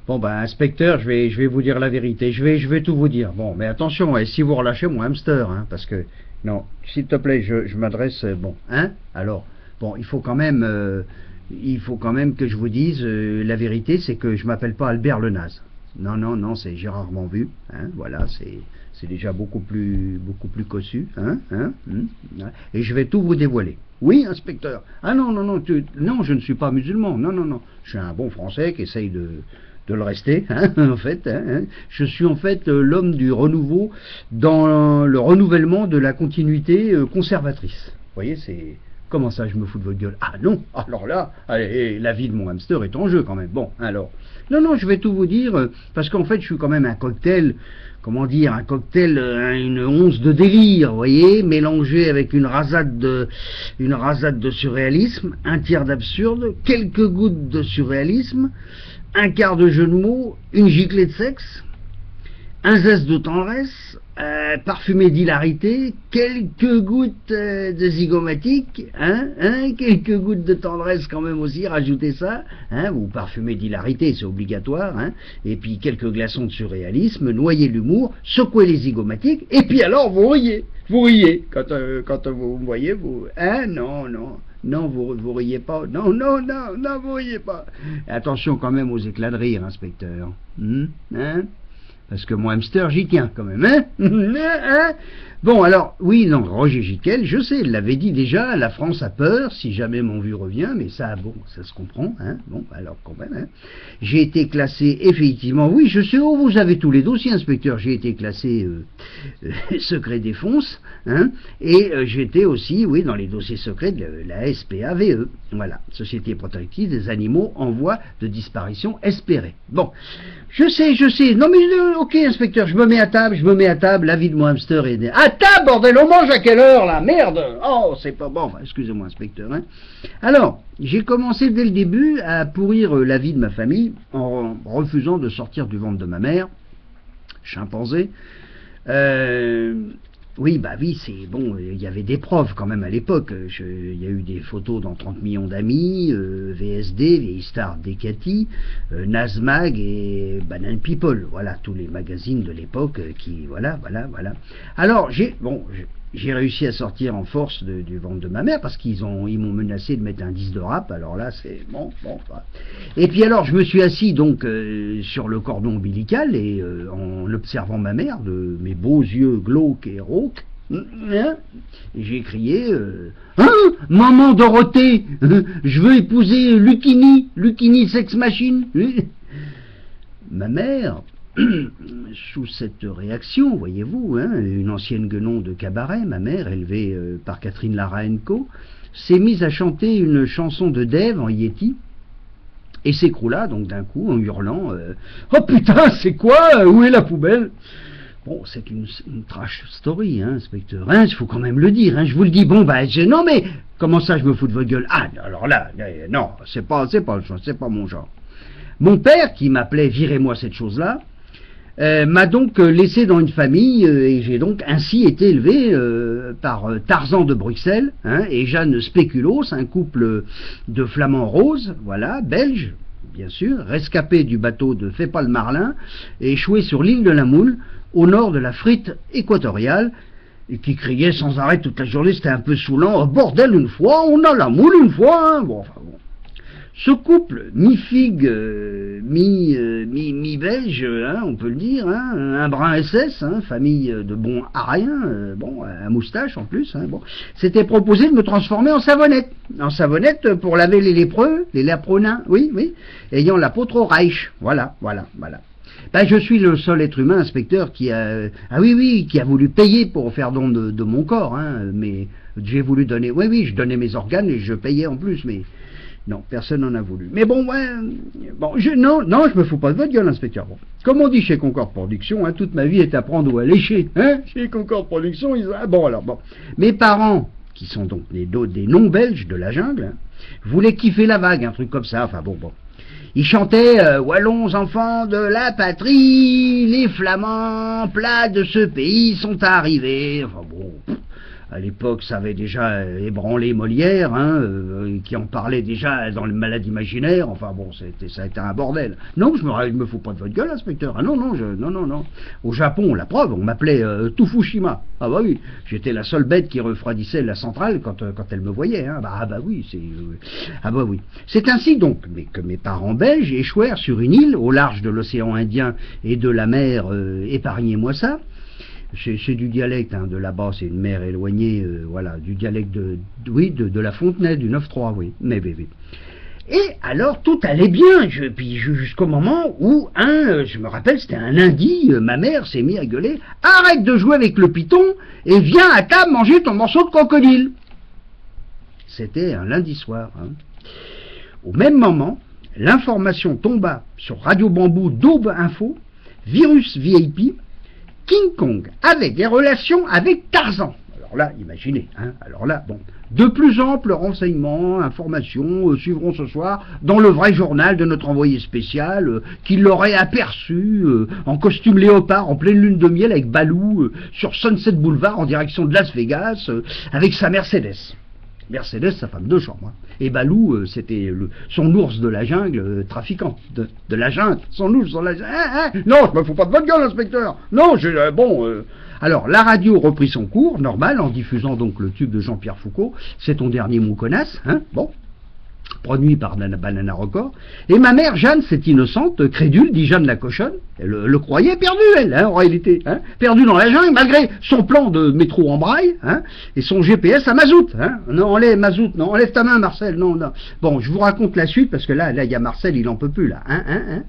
Bon, ben, inspecteur, je vais vous dire la vérité. Je vais tout vous dire. Bon, mais attention, et si vous relâchez mon hamster, hein, parce que, non, s'il te plaît, je m'adresse, bon, hein, alors, bon, il faut quand même que je vous dise, la vérité, c'est que je m'appelle pas Albert le Naze. Non, non, non, c'est j'ai rarement vu, hein, voilà, c'est déjà beaucoup plus cossu, hein, et je vais tout vous dévoiler. Oui, inspecteur. Ah non, non, non, non, je ne suis pas musulman, non, non, non, je suis un bon Français qui essaye de le rester, hein, en fait, hein. Je suis en fait l'homme du renouveau dans le renouvellement de la continuité conservatrice. Vous voyez, c'est... Comment ça, je me fous de votre gueule? Ah non, alors là, allez, la vie de mon hamster est en jeu quand même. Bon, alors, non, non, je vais tout vous dire, parce qu'en fait, je suis quand même un cocktail, comment dire, un cocktail, une once de délire, vous voyez, mélangé avec une rasade de surréalisme, un tiers d'absurde, quelques gouttes de surréalisme, un quart de jeu de mots, une giclée de sexe, un zeste de tendresse, parfumé d'hilarité, quelques gouttes de zygomatique, quelques gouttes de tendresse quand même aussi, rajoutez ça, ou parfumé d'hilarité, c'est obligatoire, et puis quelques glaçons de surréalisme, noyer l'humour, secouer les zygomatiques, et puis alors vous riez, quand vous me voyez, vous, non, non. Non, vous riez pas. Non, non, non, non, vous riez pas. Attention quand même aux éclats de rire, inspecteur. Parce que mon hamster, j'y tiens quand même, hein. Bon, alors, oui, non, Roger Giquel, je sais, il l'avait dit déjà, la France a peur si jamais mon vu revient, mais ça, bon, ça se comprend, hein. Bon, alors, quand même, hein. J'ai été classé, effectivement, oui, je sais, oh, vous avez tous les dossiers, inspecteur, j'ai été classé secret défense, hein, et j'étais aussi, oui, dans les dossiers secrets de la SPAVE, voilà, Société protectrice des animaux en voie de disparition espérée. Bon, je sais, non mais, ok, inspecteur, je me mets à table, la vie de mon hamster est... À table, bordel, on mange à quelle heure, là? Merde! Oh, c'est pas bon, excusez-moi, inspecteur, hein. Alors, j'ai commencé dès le début à pourrir la vie de ma famille en refusant de sortir du ventre de ma mère, chimpanzé. Oui, bah oui, c'est bon, il y avait des preuves quand même à l'époque. Il y a eu des photos dans 30 millions d'amis, VSD, Vieille Star, Decati, Nazmag et Banana People. Voilà, tous les magazines de l'époque qui, voilà. Alors, j'ai réussi à sortir en force du ventre de ma mère parce ils m'ont menacé de mettre un disque de rap. Alors là, c'est bon. Et puis alors, je me suis assis donc sur le cordon ombilical et en observant ma mère de mes beaux yeux glauques et rauques, j'ai crié Maman Dorothée, je veux épouser Lucchini Sex Machine. Ma mère, sous cette réaction, voyez-vous, une ancienne guenon de cabaret, ma mère, élevée par Catherine Lara & Co, s'est mise à chanter une chanson de Dave en Yéti, et s'écroula donc d'un coup en hurlant oh putain, c'est quoi? Où est la poubelle? Bon, c'est une trash story, inspecteur, il faut quand même le dire, je vous le dis. Bon, non mais, comment ça je me fous de votre gueule? Ah, alors là, non, c'est pas mon genre. Mon père, qui m'appelait virez-moi cette chose-là, m'a donc laissé dans une famille, et j'ai donc ainsi été élevé par Tarzan de Bruxelles et Jeanne Spéculos, un couple de flamands roses, voilà, belges, bien sûr, rescapés du bateau de Fais pas le Marlin, et échoués sur l'île de la Moule, au nord de la frite équatoriale, et qui criait sans arrêt toute la journée, c'était un peu saoulant, oh, bordel, une fois, on a la moule une fois, bon. Ce couple, mi-figue, mi-belge, on peut le dire, un brin SS, famille de bons ariens, bon, à moustache en plus, bon, s'était proposé de me transformer en savonnette pour laver les lépreux, les lépreux-nains, oui, ayant l'apôtre au Reich, voilà. Je suis le seul être humain, inspecteur, qui a voulu payer pour faire don de mon corps, mais j'ai voulu donner, je donnais mes organes et je payais en plus, mais non, personne n'en a voulu. Mais bon, je me fous pas de votre gueule, inspecteur. Bon. Comme on dit chez Concorde Production, toute ma vie est à prendre ou à lécher. Chez Concorde Production, ils bon. Mes parents, qui sont donc des non-belges de la jungle, voulaient kiffer la vague, un truc comme ça, bon. Ils chantaient Wallons enfants de la patrie, les flamands plats de ce pays sont arrivés. à l'époque, ça avait déjà ébranlé Molière, hein, qui en parlait déjà dans le Malade imaginaire. Enfin bon, ça a été un bordel. Non, je me fous pas de votre gueule, inspecteur. Ah non, non. Au Japon, la preuve, on m'appelait Tufushima. Ah bah oui, j'étais la seule bête qui refroidissait la centrale quand elle me voyait. Hein. Ah bah oui, c'est ainsi donc que mes parents belges échouèrent sur une île au large de l'océan Indien et de la mer, épargnez-moi ça. C'est du dialecte, hein, de là-bas, c'est une mer éloignée, voilà, du dialecte de la Fontenay, du 9-3, oui. Mais. Et alors, tout allait bien, puis jusqu'au moment où, je me rappelle, c'était un lundi, ma mère s'est mise à gueuler, arrête de jouer avec le python et viens à table manger ton morceau de crocodile. C'était un lundi soir. Hein. Au même moment, l'information tomba sur Radio Bambou d'Aube Info, virus VIP, King Kong avait des relations avec Tarzan. Alors là, imaginez, hein, alors là, bon, de plus amples renseignements, informations suivront ce soir dans le vrai journal de notre envoyé spécial qui l'aurait aperçu en costume léopard en pleine lune de miel avec Balou sur Sunset Boulevard en direction de Las Vegas avec sa Mercedes. Mercedes, sa femme de chambre. Hein. Et Balou, c'était son ours de la jungle, trafiquant de la jungle. Son ours de la jungle. Non, je me fous pas de votre gueule, inspecteur. Non, Alors, la radio reprit son cours, normal, en diffusant donc le tube de Jean-Pierre Foucault. C'est ton dernier mot connasse, hein. Bon. Produit par Banana Record. Et ma mère, Jeanne, cette innocente, crédule, dit Jeanne la cochonne, elle le croyait perdu, elle, hein, en réalité, hein, perdue dans la jungle, malgré son plan de métro en braille, hein, et son GPS à mazout, hein. Non, enlève ta main, Marcel, non. Bon, je vous raconte la suite, parce que là, il y a Marcel, il en peut plus, là, hein.